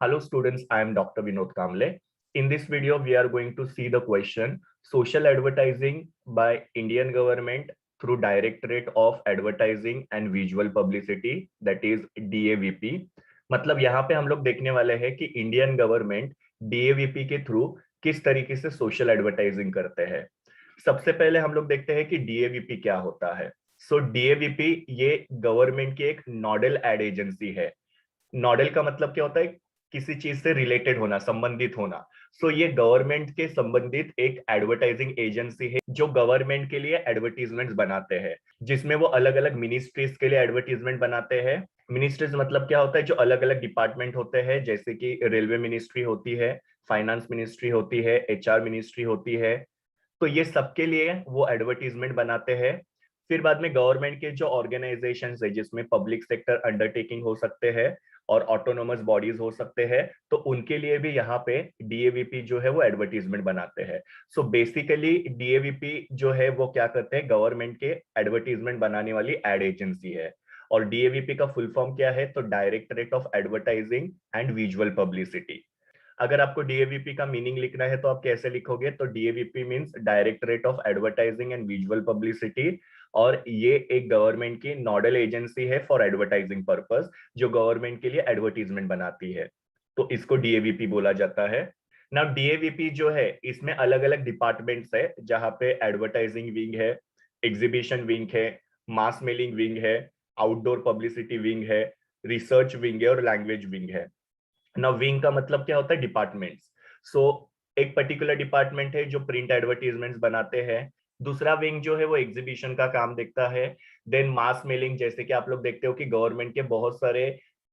Hello students, I am Dr. Vinod Kamble. In this video, we are going to see the question social advertising by Indian government through Directorate of Advertising and Visual Publicity, that is DAVP. मतलब यहाँ पे हम लोग देखने वाले हैं कि Indian government DAVP के थ्रू किस तरीके से सोशल एडवर्टाइजिंग करते हैं। सबसे पहले हम लोग देखते हैं कि DAVP क्या होता है। सो DAVP ये गवर्नमेंट की एक नोडल एड एजेंसी है। नोडल का मतलब क्या होता है? किसी चीज से रिलेटेड होना, संबंधित होना। सो ये गवर्नमेंट के संबंधित एक एडवर्टाइजिंग एजेंसी है जो गवर्नमेंट के लिए एडवर्टीजमेंट्स बनाते हैं, जिसमें वो अलग अलग मिनिस्ट्रीज के लिए एडवर्टीजमेंट बनाते हैं। मिनिस्ट्रीज मतलब क्या होता है? जो अलग अलग डिपार्टमेंट होते हैं, जैसे कि रेलवे मिनिस्ट्री होती है, फाइनेंस मिनिस्ट्री होती है, HR मिनिस्ट्री होती है। तो ये सबके लिए वो एडवर्टीजमेंट बनाते हैं। फिर बाद में गवर्नमेंट के जो ऑर्गेनाइजेशंस है, जिसमें पब्लिक सेक्टर अंडरटेकिंग हो सकते हैं और ऑटोनोमस बॉडीज हो सकते हैं, तो उनके लिए भी यहाँ पे DAVP जो है वो एडवर्टीजमेंट बनाते हैं। सो बेसिकली DAVP जो है वो क्या करते हैं? गवर्नमेंट के एडवर्टीजमेंट बनाने वाली एड एजेंसी है। और DAVP का फुल फॉर्म क्या है? तो directorate of advertising and visual publicity. अगर आपको DAVP का मीनिंग लिखना है तो आप कैसे लिखोगे? तो DAVP means directorate of advertising and visual publicity, और ये एक गवर्नमेंट की नोडल एजेंसी है फॉर एडवर्टाइजिंग पर्पस, जो गवर्नमेंट के लिए एडवर्टीजमेंट बनाती है। तो इसको DAVP बोला जाता है। नाउ DAVP जो है, इसमें अलग अलग डिपार्टमेंट्स है, जहां पे एडवर्टाइजिंग विंग है, एग्जीबिशन विंग है, मास मेलिंग विंग है, आउटडोर पब्लिसिटी विंग है, रिसर्च विंग है और लैंग्वेज विंग है। ना विंग का मतलब क्या होता है? डिपार्टमेंट्स। सो एक पर्टिकुलर डिपार्टमेंट है जो प्रिंट एडवर्टीजमेंट्स बनाते हैं। दूसरा विंग जो है वो एग्जीबिशन का काम देखता है। देन मास मेलिंग, जैसे कि आप लोग देखते हो कि गवर्नमेंट के बहुत सारे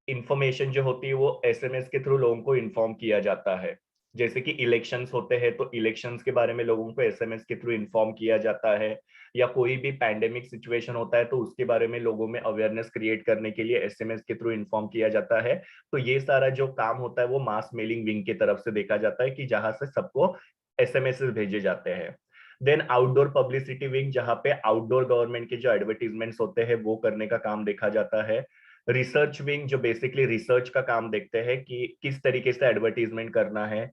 इंफॉर्मेशन जो होती है वो SMS के थ्रू लोगों को इन्फॉर्म किया जाता है। जैसे कि इलेक्शंस होते हैं तो इलेक्शंस के बारे में लोगों को SMS के थ्रू इन्फॉर्म किया जाता है, या कोई भी पैंडेमिक सिचुएशन होता है तो उसके बारे में लोगों में अवेयरनेस क्रिएट करने के लिए SMS के थ्रू इन्फॉर्म किया जाता है। तो ये सारा जो काम होता है वो मास मेलिंग विंग की तरफ से देखा जाता है, कि जहां से सबको SMS भेजे जाते हैं। देन आउटडोर पब्लिसिटी विंग, जहां पे आउटडोर गवर्नमेंट के जो एडवर्टीजमेंट्स होते हैं वो करने का काम देखा जाता है। रिसर्च विंग जो बेसिकली रिसर्च का काम देखते हैं कि किस तरीके से एडवर्टीजमेंट करना है,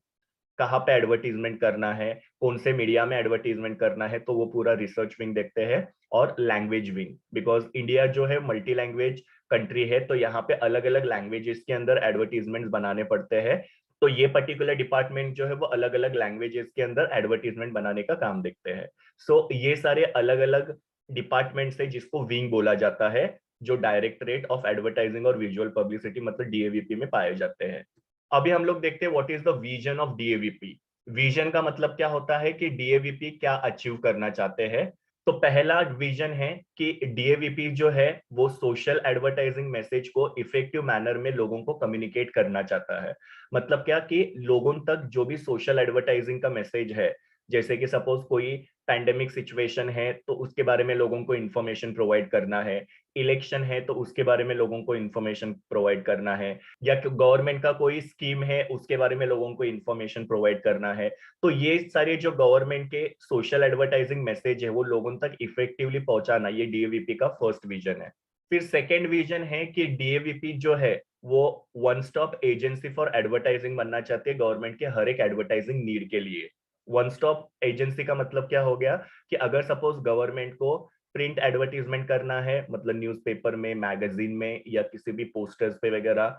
कहाँ पे एडवर्टीजमेंट करना है, कौन से मीडिया में एडवर्टीजमेंट करना है, तो वो पूरा रिसर्च विंग देखते हैं। और लैंग्वेज विंग, बिकॉज इंडिया जो है मल्टी लैंग्वेज कंट्री है, तो यहाँ पे अलग अलग लैंग्वेजेस के अंदर एडवर्टीजमेंट बनाने पड़ते हैं। तो ये पर्टिकुलर डिपार्टमेंट जो है वो अलग अलग लैंग्वेजेस के अंदर एडवर्टीजमेंट बनाने का काम देखते हैं। सो ये सारे अलग अलग डिपार्टमेंट्स है जिसको विंग बोला जाता है, जो डायरेक्टरेट ऑफ एडवर्टाइजिंग और विजुअल पब्लिसिटी मतलब DAVP में पाए जाते हैं। अभी हम लोग देखते हैं what is the vision of DAVP। Vision का मतलब क्या होता है कि DAVP क्या अचीव करना चाहते हैं। तो पहला विजन है कि DAVP जो है वो सोशल एडवर्टाइजिंग मैसेज को इफेक्टिव मैनर में लोगों को कम्युनिकेट करना चाहता है। मतलब क्या कि लोगों तक जो भी सोशल एडवर्टाइजिंग का मैसेज है, जैसे कि सपोज कोई पैंडेमिक सिचुएशन है तो उसके बारे में लोगों को इंफॉर्मेशन प्रोवाइड करना है, इलेक्शन है तो उसके बारे में लोगों को इंफॉर्मेशन प्रोवाइड करना है, या गवर्नमेंट का कोई स्कीम है उसके बारे में लोगों को इंफॉर्मेशन प्रोवाइड करना है। तो ये सारे जो गवर्नमेंट के सोशल एडवर्टाइजिंग मैसेज है वो लोगों तक इफेक्टिवली पहुंचाना, ये DAVP का फर्स्ट विजन है। फिर सेकेंड विजन है कि DAVP जो है वो one stop agency for advertising बनना चाहती है गवर्नमेंट के हर एक एडवर्टाइजिंग नीड के लिए। वन स्टॉप एजेंसी का मतलब क्या हो गया कि अगर सपोज गवर्नमेंट को प्रिंट एडवर्टीजमेंट करना है, मतलब न्यूज़पेपर में, मैगजीन में, या किसी भी पोस्टर्स पे वगैरह,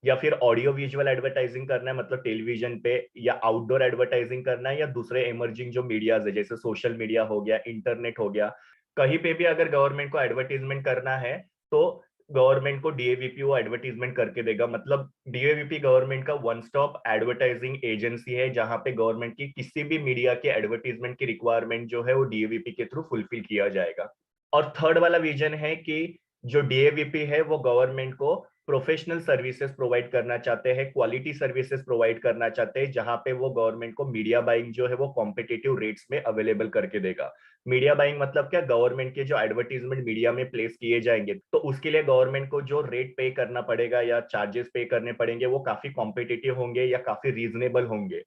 या फिर ऑडियो विजुअल एडवर्टाइजिंग करना है मतलब टेलीविजन पे, या आउटडोर एडवर्टाइजिंग करना है, या दूसरे इमर्जिंग जो मीडियाज है जैसे सोशल मीडिया हो गया, इंटरनेट हो गया, कहीं पे भी अगर गवर्नमेंट को एडवर्टीजमेंट करना है तो गवर्नमेंट को DAVP वो एडवर्टीजमेंट करके देगा। मतलब DAVP गवर्नमेंट का वन स्टॉप एडवर्टाइजिंग एजेंसी है, जहां पे गवर्नमेंट की किसी भी मीडिया के एडवर्टीजमेंट की रिक्वायरमेंट जो है वो DAVP के थ्रू फुलफिल किया जाएगा। और थर्ड वाला विजन है कि जो DAVP है वो गवर्नमेंट को प्रोफेशनल सर्विसेज प्रोवाइड करना चाहते हैं, क्वालिटी सर्विसेज प्रोवाइड करना चाहते हैं, जहां पे वो गवर्नमेंट को मीडिया बाइंग जो है वो कॉम्पिटिटिव रेट्स में अवेलेबल करके देगा। मीडिया बाइंग मतलब क्या? गवर्नमेंट के जो एडवर्टीजमेंट मीडिया में प्लेस किए जाएंगे तो उसके लिए गवर्नमेंट को जो रेट पे करना पड़ेगा या चार्जेस पे करने पड़ेंगे वो काफी कॉम्पिटिटिव होंगे या काफी रीजनेबल होंगे।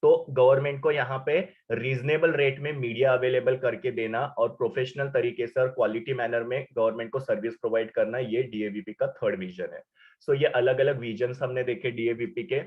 तो गवर्नमेंट को यहाँ पे रीजनेबल रेट में मीडिया अवेलेबल करके देना और प्रोफेशनल तरीके से और क्वालिटी मैनर में गवर्नमेंट को सर्विस प्रोवाइड करना, ये डीएवीपी का थर्ड विजन है। सो ये अलग अलग विजन हमने देखे डीएवीपी के।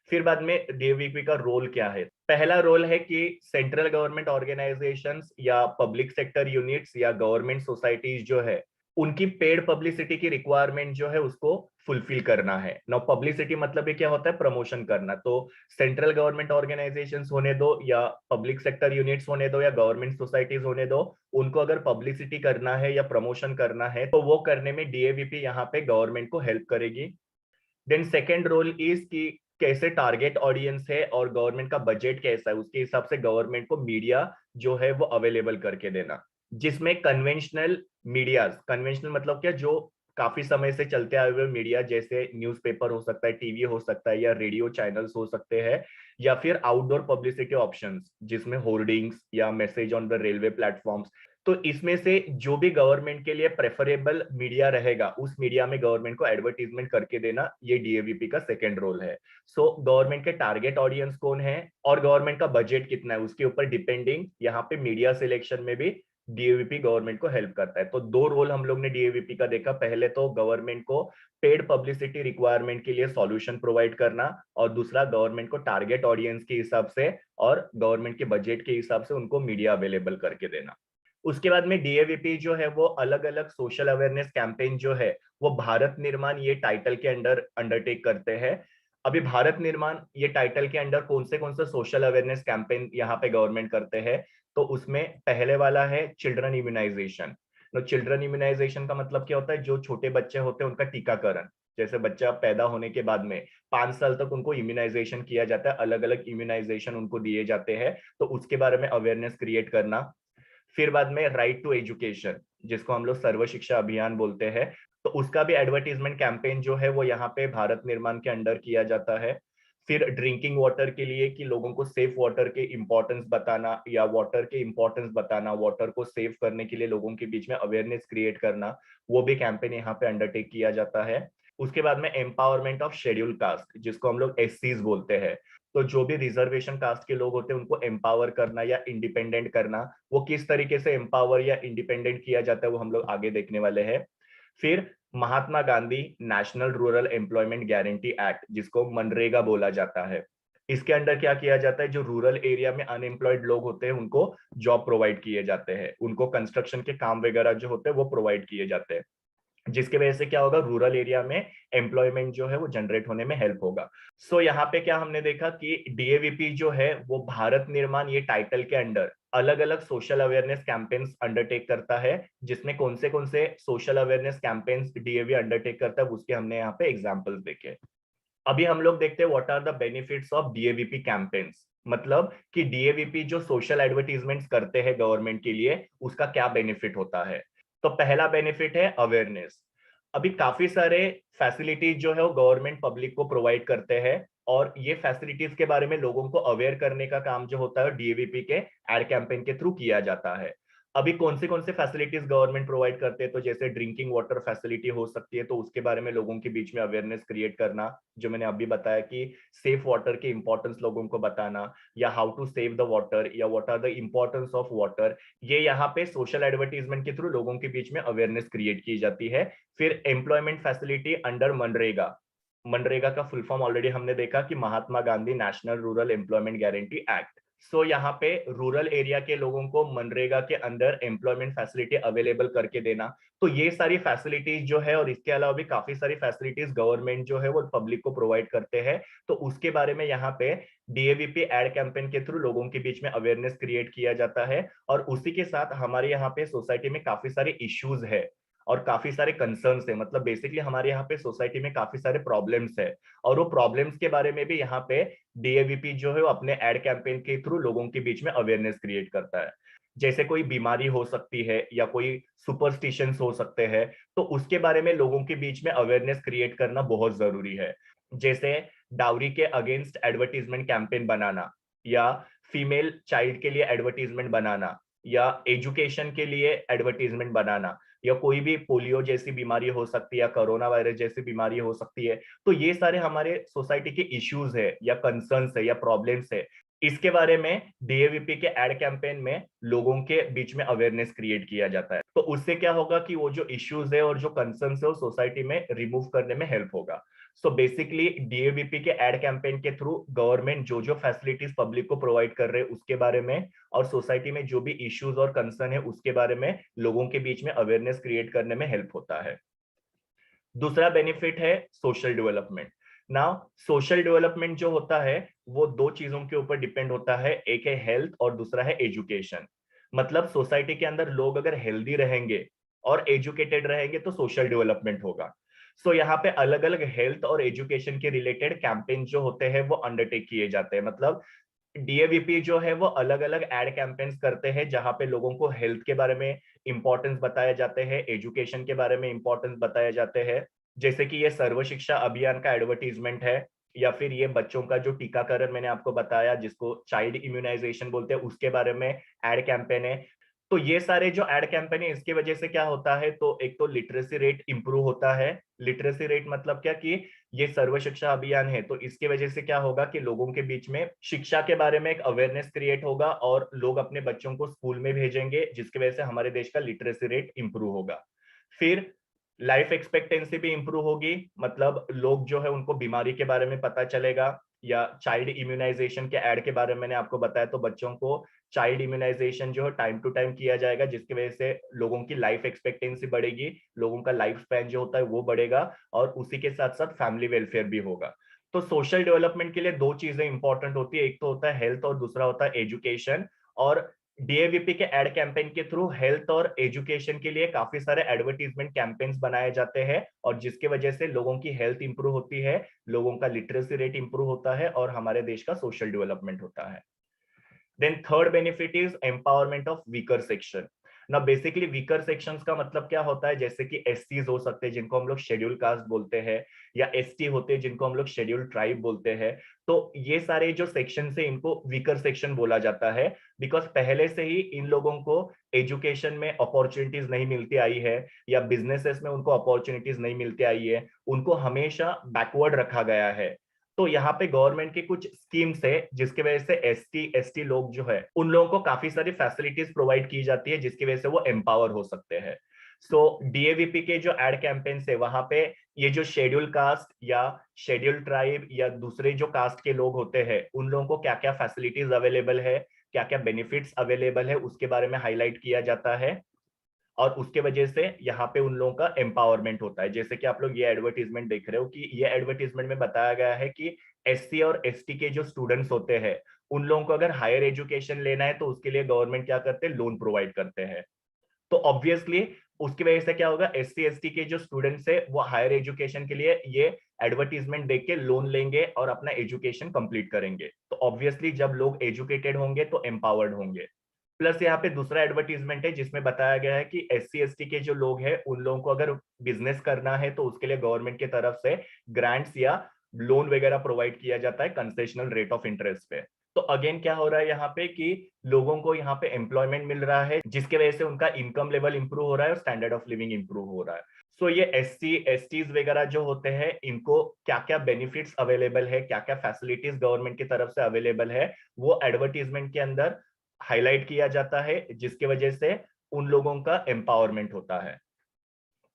फिर बाद में डीएवीपी का रोल क्या है। पहला रोल है कि सेंट्रल गवर्नमेंट ऑर्गेनाइजेशंस या पब्लिक सेक्टर यूनिट्स या गवर्नमेंट सोसाइटीज जो है, उनकी पेड पब्लिसिटी की रिक्वायरमेंट जो है उसको फुलफिल करना है। नाउ पब्लिसिटी मतलब ये क्या होता है, प्रमोशन करना। तो सेंट्रल गवर्नमेंट ऑर्गेनाइजेशंस होने दो या पब्लिक सेक्टर यूनिट्स होने दो या गवर्नमेंट सोसाइटीज होने दो, उनको अगर पब्लिसिटी करना है या प्रमोशन करना है तो वो करने में डीएवीपी यहाँ पे गवर्नमेंट को हेल्प करेगी। देन सेकेंड रोल इज कि कैसे टारगेट ऑडियंस है और गवर्नमेंट का बजट कैसा है, उसके हिसाब से गवर्नमेंट को मीडिया जो है वो अवेलेबल करके देना, जिसमें कन्वेंशनल मीडिया, कन्वेंशनल मतलब क्या, जो काफी समय से चलते आए हुए मीडिया, जैसे न्यूज़पेपर हो सकता है, टीवी हो सकता है या रेडियो चैनल्स हो सकते हैं, या फिर आउटडोर पब्लिसिटी ऑप्शंस जिसमें होर्डिंग्स या message on the railway platforms. तो इसमें से जो भी गवर्नमेंट के लिए प्रेफरेबल मीडिया रहेगा, उस मीडिया में गवर्नमेंट को एडवर्टीजमेंट करके देना, ये डीएवीपी का सेकंड रोल है। सो गवर्नमेंट के टारगेट ऑडियंस कौन है और गवर्नमेंट का बजट कितना है, उसके ऊपर डिपेंडिंग यहाँ पे मीडिया सिलेक्शन में भी डीएवीपी गवर्नमेंट को हेल्प करता है। तो दो रोल हम लोग ने डीएवीपी का देखा। पहले तो गवर्नमेंट को पेड पब्लिसिटी रिक्वायरमेंट के लिए सॉल्यूशन प्रोवाइड करना, और दूसरा गवर्नमेंट को टारगेट ऑडियंस के हिसाब से और गवर्नमेंट के बजट के हिसाब से उनको मीडिया अवेलेबल करके देना। उसके बाद में डीएवीपी जो है वो अलग अलग सोशल अवेयरनेस कैंपेन जो है वो भारत निर्माण ये टाइटल के अंडर अंडरटेक करते हैं। अभी भारत निर्माण ये टाइटल के अंडर कौन से सोशल अवेयरनेस कैंपेन यहाँ पे गवर्नमेंट करते हैं, तो उसमें पहले वाला है चिल्ड्रन इम्यूनाइजेशन। तो चिल्ड्रन इम्यूनाइजेशन का मतलब क्या होता है, जो छोटे बच्चे होते हैं उनका टीकाकरण। जैसे बच्चा पैदा होने के बाद में 5 साल तक उनको इम्यूनाइजेशन किया जाता है, अलग अलग इम्यूनाइजेशन उनको दिए जाते हैं, तो उसके बारे में अवेयरनेस क्रिएट करना। फिर बाद में राइट टू एजुकेशन, जिसको हम लोग सर्व शिक्षा अभियान बोलते हैं, तो उसका भी एडवर्टीजमेंट कैंपेन जो है वो यहाँ पे भारत निर्माण के अंडर किया जाता है। फिर ड्रिंकिंग वाटर के लिए कि लोगों को सेफ वाटर के इंपॉर्टेंस बताना या वाटर के इंपॉर्टेंस बताना, वाटर को सेव करने के लिए लोगों के बीच में अवेयरनेस क्रिएट करना, वो भी कैंपेन यहाँ पे अंडरटेक किया जाता है। उसके बाद में एम्पावरमेंट ऑफ शेड्यूल कास्ट, जिसको हम लोग एससीज बोलते हैं, तो जो भी रिजर्वेशन कास्ट के लोग होते हैं उनको एम्पावर करना या इंडिपेंडेंट करना, वो किस तरीके से एम्पावर या इंडिपेंडेंट किया जाता है वो हम लोग आगे देखने वाले हैं। फिर Mahatma Gandhi national rural employment guarantee act, जिसको मनरेगा बोला जाता है, इसके अंडर क्या किया जाता है, जो रूरल एरिया में अनएम्प्लॉयड लोग होते हैं उनको जॉब प्रोवाइड किए जाते हैं, उनको कंस्ट्रक्शन के काम वगैरह जो होते हैं वो प्रोवाइड किए जाते हैं, जिसकी वजह से क्या होगा, रूरल एरिया में एम्प्लॉयमेंट जो है वो जनरेट होने में हेल्प होगा। सो यहाँ पे क्या हमने देखा कि डीएवीपी जो है वो भारत निर्माण ये टाइटल के अंडर अलग अलग सोशल अवेयरनेस कैंपेन्स अंडरटेक करता है, जिसमें कौन से social awareness campaigns DAV undertake करता है उसके हमने यहाँ पे एग्जांपल्स देखे। अभी हम लोग देखते हैं what are the benefits of DAVP campaigns, मतलब कि डीएवीपी जो सोशल एडवर्टीजमेंट्स करते हैं गवर्नमेंट के लिए उसका क्या बेनिफिट होता है। तो पहला बेनिफिट है अवेयरनेस। अभी काफी सारे फैसिलिटीज जो है वो गवर्नमेंट पब्लिक को प्रोवाइड करते हैं, और ये फैसिलिटीज के बारे में लोगों को अवेयर करने का काम जो होता है डीएवीपी के एड कैंपेन के थ्रू किया जाता है। अभी कौन से फैसिलिटीज गवर्नमेंट प्रोवाइड करते हैं, तो जैसे ड्रिंकिंग वाटर फैसिलिटी हो सकती है, तो उसके बारे में लोगों के बीच में अवेयरनेस क्रिएट करना, जो मैंने अभी बताया कि सेफ वाटर की इंपॉर्टेंस लोगों को बताना, या how to save the water, या what are the importance of water, ये यहाँ पे सोशल एडवर्टीजमेंट के थ्रू लोगों के बीच में अवेयरनेस क्रिएट की जाती है। फिर employment facility under MNREGA, MNREGA का फुल फॉर्म ऑलरेडी हमने देखा कि Mahatma Gandhi national rural employment guarantee act. So यहाँ पे रूरल एरिया के लोगों को मनरेगा के अंदर एम्प्लॉयमेंट फैसिलिटी अवेलेबल करके देना। तो ये सारी फैसिलिटीज जो है, और इसके अलावा भी काफी सारी फैसिलिटीज गवर्नमेंट जो है वो पब्लिक को प्रोवाइड करते हैं, तो उसके बारे में यहाँ पे डीएवीपी एड कैंपेन के थ्रू लोगों के बीच में अवेयरनेस क्रिएट किया जाता है। और उसी के साथ हमारे यहाँ पे सोसाइटी में काफी सारे इश्यूज है और काफी सारे कंसर्न्स है, मतलब बेसिकली हमारे यहाँ पे सोसाइटी में काफी सारे प्रॉब्लम्स है, और वो प्रॉब्लम्स के बारे में भी यहाँ पे डीएवीपी जो है वो अपने एड कैंपेन के थ्रू लोगों के बीच में अवेयरनेस क्रिएट करता है। जैसे कोई बीमारी हो सकती है या कोई सुपरस्टिशंस हो सकते हैं, तो उसके बारे में लोगों के बीच में अवेयरनेस क्रिएट करना बहुत जरूरी है। जैसे डाउरी के अगेंस्ट एडवर्टीजमेंट कैंपेन बनाना, या फीमेल चाइल्ड के लिए एडवर्टीजमेंट बनाना, या एजुकेशन के लिए एडवर्टीजमेंट बनाना, या कोई भी पोलियो जैसी बीमारी हो सकती है या कोरोना वायरस जैसी बीमारी हो सकती है। तो ये सारे हमारे सोसाइटी के इश्यूज है या कंसर्न्स है या प्रॉब्लम्स है, इसके बारे में डीएवीपी के एड कैंपेन में लोगों के बीच में अवेयरनेस क्रिएट किया जाता है। तो उससे क्या होगा कि वो जो इश्यूज है और जो कंसर्न्स है वो सोसाइटी में रिमूव करने में हेल्प होगा। सो बेसिकली डीएवीपी के एड कैंपेन के थ्रू गवर्नमेंट जो जो फैसिलिटीज पब्लिक को प्रोवाइड कर रहे हैं उसके बारे में और सोसाइटी में जो भी इश्यूज और कंसर्न है उसके बारे में लोगों के बीच में अवेयरनेस क्रिएट करने में हेल्प होता है। दूसरा बेनिफिट है social development. Now social development जो होता है वो दो चीजों के ऊपर डिपेंड होता है, एक है हेल्थ और दूसरा है एजुकेशन। मतलब सोसाइटी के अंदर लोग अगर हेल्दी रहेंगे और एजुकेटेड रहेंगे तो सोशल डेवलपमेंट होगा। सो यहाँ पे अलग अलग हेल्थ और एजुकेशन के रिलेटेड कैंपेन जो होते हैं वो अंडरटेक किए जाते हैं। मतलब डीएवीपी जो है वो अलग अलग एड कैंपेन्स करते हैं जहां पे लोगों को हेल्थ के बारे में इंपॉर्टेंस बताए जाते हैं, एजुकेशन के बारे में इंपॉर्टेंस बताए जाते हैं। जैसे कि ये सर्व शिक्षा अभियान का एडवर्टीजमेंट है, या फिर ये बच्चों का जो टीकाकरण मैंने आपको बताया जिसको चाइल्ड इम्यूनाइजेशन बोलते हैं उसके बारे में एड कैंपेन है। तो ये सारे जो एड कैंपेन है इसकी वजह से क्या होता है, तो एक तो लिटरेसी रेट इंप्रूव होता है। लिटरेसी रेट मतलब क्या कि ये सर्व शिक्षा अभियान है तो इसकी वजह से क्या होगा कि लोगों के बीच में शिक्षा के बारे में एक अवेयरनेस क्रिएट होगा और लोग अपने बच्चों को स्कूल में भेजेंगे जिसकी वजह से हमारे देश का लिटरेसी रेट इंप्रूव होगा। फिर लाइफ एक्सपेक्टेंसी भी इंप्रूव होगी, मतलब लोग जो है उनको बीमारी के बारे में पता चलेगा। या चाइल्ड इम्यूनाइजेशन के ऐड के बारे में मैंने आपको बताया, तो बच्चों को चाइल्ड इम्यूनाइजेशन जो है टाइम टू टाइम किया जाएगा जिसकी वजह से लोगों की लाइफ एक्सपेक्टेंसी बढ़ेगी, लोगों का लाइफ स्पैन जो होता है वो बढ़ेगा और उसी के साथ साथ फैमिली वेलफेयर भी होगा। तो सोशल डेवलपमेंट के लिए दो चीजें इंपॉर्टेंट होती है, एक तो होता है हेल्थ और दूसरा होता है एजुकेशन। और डीएवीपी के एड कैंपेन के थ्रू हेल्थ और एजुकेशन के लिए काफी सारे एडवर्टीजमेंट कैंपेन्स बनाए जाते हैं और जिसकी वजह से लोगों की हेल्थ इंप्रूव होती है, लोगों का लिटरेसी रेट इंप्रूव होता है और हमारे देश का सोशल डेवलपमेंट होता है। Then third benefit is empowerment of weaker section. ना बेसिकली वीकर सेक्शंस का मतलब क्या होता है, जैसे कि एससीज हो सकते हैं जिनको हम लोग शेड्यूल कास्ट बोलते हैं, या एसटी होते हैं जिनको हम लोग शेड्यूल ट्राइब बोलते हैं। तो ये सारे जो सेक्शन है इनको वीकर सेक्शन बोला जाता है बिकॉज पहले से ही इन लोगों को एजुकेशन में अपॉर्चुनिटीज नहीं मिलती आई है या बिजनेसेस में उनको अपॉर्चुनिटीज नहीं मिलती आई है, उनको हमेशा बैकवर्ड रखा गया है। तो यहाँ पे गवर्नमेंट की कुछ स्कीम्स है जिसकी वजह से एसटी लोग जो है उन लोगों को काफी सारी फैसिलिटीज प्रोवाइड की जाती है जिसकी वजह से वो एम्पावर हो सकते हैं। सो डीएवीपी के जो एड कैंपेन्स है वहां पे ये जो शेड्यूल कास्ट या शेड्यूल ट्राइब या दूसरे जो कास्ट के लोग होते हैं उन लोगों को क्या क्या फैसिलिटीज अवेलेबल है, क्या क्या बेनिफिट्स अवेलेबल है उसके बारे में हाईलाइट किया जाता है और उसके वजह से यहाँ पे उन लोगों का एम्पावरमेंट होता है। जैसे कि आप लोग ये एडवर्टीजमेंट देख रहे हो कि ये एडवर्टीजमेंट में बताया गया है कि एससी और एसटी के जो स्टूडेंट्स होते हैं उन लोगों को अगर हायर एजुकेशन लेना है तो उसके लिए गवर्नमेंट क्या करते हैं, लोन प्रोवाइड करते हैं। तो ऑब्वियसली उसकी वजह से क्या होगा, एससी एसटी के जो स्टूडेंट्स है वो हायर एजुकेशन के लिए ये एडवर्टीजमेंट देख के लोन लेंगे और अपना एजुकेशन कंप्लीट करेंगे। तो ऑब्वियसली जब लोग एजुकेटेड होंगे तो एम्पावर्ड होंगे। प्लस यहाँ पे दूसरा एडवर्टीजमेंट है जिसमें बताया गया है कि एससी एसटी के जो लोग हैं उन लोगों को अगर बिजनेस करना है तो उसके लिए गवर्नमेंट की तरफ से ग्रांट्स या लोन वगैरह प्रोवाइड किया जाता है कंसेशनल रेट ऑफ इंटरेस्ट पे। तो अगेन क्या हो रहा है यहाँ पे कि लोगों को यहाँ पे एम्प्लॉयमेंट मिल रहा है जिसके वजह से उनका इनकम लेवल इंप्रूव हो रहा है और स्टैंडर्ड ऑफ लिविंग इंप्रूव हो रहा है। सो ये एससी एसटीज वगैरह जो होते हैं इनको क्या क्या बेनिफिट्स अवेलेबल है, क्या क्या फैसिलिटीज गवर्नमेंट की तरफ से अवेलेबल है, वो एडवर्टीजमेंट के अंदर हाईलाइट किया जाता है जिसकी वजह से उन लोगों का एम्पावरमेंट होता है।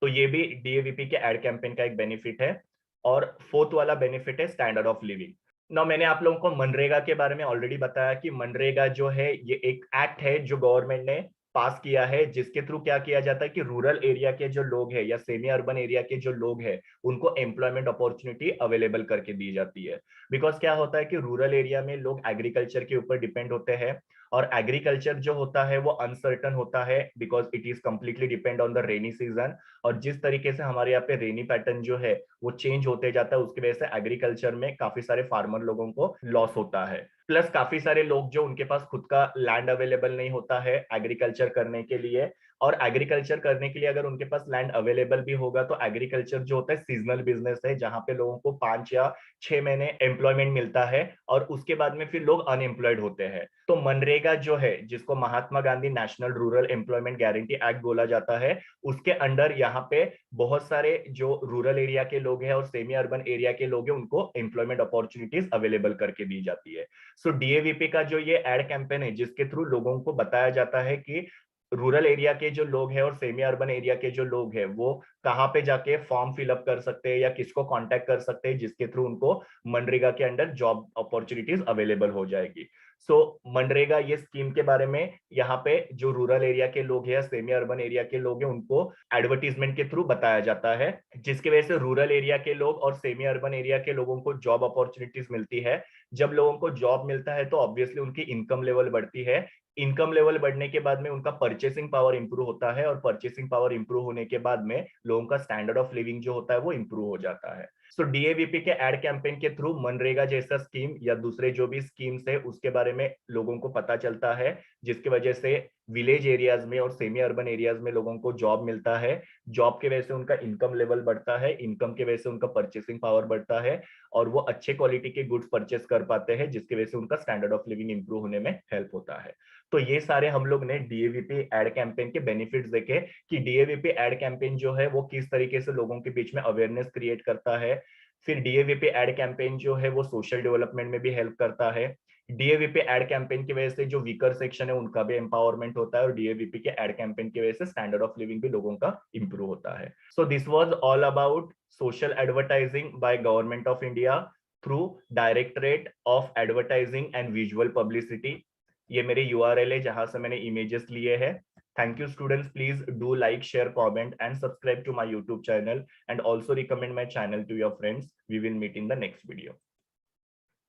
तो ये भी डीएवीपी के एड कैंपेन का एक बेनिफिट है। और फोर्थ वाला बेनिफिट है स्टैंडर्ड ऑफ लिविंग। ना मैंने आप लोगों को मनरेगा के बारे में ऑलरेडी बताया कि मनरेगा जो है ये एक एक्ट है जो गवर्नमेंट ने पास किया है जिसके थ्रू क्या किया जाता है कि रूरल एरिया के जो लोग हैं या सेमी अर्बन एरिया के जो लोग हैं उनको एम्प्लॉयमेंट अपॉर्चुनिटी अवेलेबल करके दी जाती है। बिकॉज क्या होता है कि रूरल एरिया में लोग एग्रीकल्चर के ऊपर डिपेंड होते हैं और एग्रीकल्चर जो होता है वो अनसर्टन होता है because it is completely depend on the rainy season. और जिस तरीके से हमारे यहाँ पे रेनी पैटर्न जो है वो चेंज होते जाता है उसकी वजह से एग्रीकल्चर में काफी सारे फार्मर लोगों को लॉस होता है। प्लस काफी सारे लोग जो उनके पास खुद का लैंड अवेलेबल नहीं होता है एग्रीकल्चर करने के लिए और एग्रीकल्चर करने के लिए अगर उनके पास लैंड अवेलेबल भी होगा तो एग्रीकल्चर जो होता है सीजनल बिजनेस है, जहां पे लोगों को 5 या 6 महीने एम्प्लॉयमेंट मिलता है और उसके बाद में फिर लोग अनएम्प्लॉयड होते हैं। तो मनरेगा जो है, जिसको Mahatma Gandhi national rural employment guarantee act बोला जाता है, उसके अंडर यहाँ पे बहुत सारे जो रूरल एरिया के लोग हैं और सेमी अर्बन एरिया के लोग हैं उनको एम्प्लॉयमेंट अपॉर्चुनिटीज अवेलेबल करके दी जाती है। सो डीएवीपी का जो ये एड कैंपेन है, जिसके थ्रू लोगों को बताया जाता है कि रूरल एरिया के जो लोग हैं और सेमी अर्बन एरिया के जो लोग हैं वो कहाँ पे जाके फॉर्म फिलअप कर सकते हैं या किसको कांटेक्ट कर सकते हैं, जिसके थ्रू उनको मनरेगा के अंडर जॉब अपॉर्चुनिटीज अवेलेबल हो जाएगी। सो मनरेगा ये स्कीम के बारे में यहाँ पे जो रूरल एरिया के लोग हैं या सेमी अर्बन एरिया के लोग हैं उनको एडवर्टीजमेंट के थ्रू बताया जाता है, जिसकी वजह से रूरल एरिया के लोग और सेमी अर्बन एरिया के लोगों को जॉब अपॉर्चुनिटीज मिलती है। जब लोगों को जॉब मिलता है तो ऑब्वियसली उनकी इनकम लेवल बढ़ती है। इनकम लेवल बढ़ने के बाद में उनका परचेसिंग पावर इंप्रूव होता है और परचेसिंग पावर इंप्रूव होने के बाद में लोगों का स्टैंडर्ड ऑफ लिविंग जो होता है वो इंप्रूव हो जाता है। सो डीएवीपी के एड कैंपेन के थ्रू मनरेगा जैसा स्कीम या दूसरे जो भी स्कीम्स है उसके बारे में लोगों को पता चलता है, जिसकी वजह से विलेज एरियाज में और सेमी अर्बन एरियाज में लोगों को जॉब मिलता है। जॉब के वजह से उनका इनकम लेवल बढ़ता है, इनकम की वजह से उनका परचेसिंग पावर बढ़ता है और वो अच्छे क्वालिटी के गुड्स परचेस कर पाते हैं, जिसकी वजह से उनका स्टैंडर्ड ऑफ लिविंग इंप्रूव होने में हेल्प होता है। तो ये सारे हम लोग ने डीएवीपी एड कैंपेन के बेनिफिट्स देखे कि डीएवीपी एड कैंपेन जो है वो किस तरीके से लोगों के बीच में अवेयरनेस क्रिएट करता है। फिर डीएवीपी एड कैंपेन जो है वो सोशल डेवलपमेंट में भी हेल्प करता है। डीएवीपी एड कैंपेन की वजह से जो वीकर सेक्शन है उनका भी एम्पावरमेंट होता है और डीएवीपी के एड कैंपेन की वजह से स्टैंडर्ड ऑफ लिविंग भी लोगों का इंप्रूव होता है। So this was all about social advertising by government of India through directorate of advertising and visual publicity. ये मेरे यूआरएल है जहां से मैंने इमेजेस लिए हैं। Thank you students. Please do like, share, comment and subscribe to my YouTube channel and also recommend my channel to your friends. We will meet in the next video.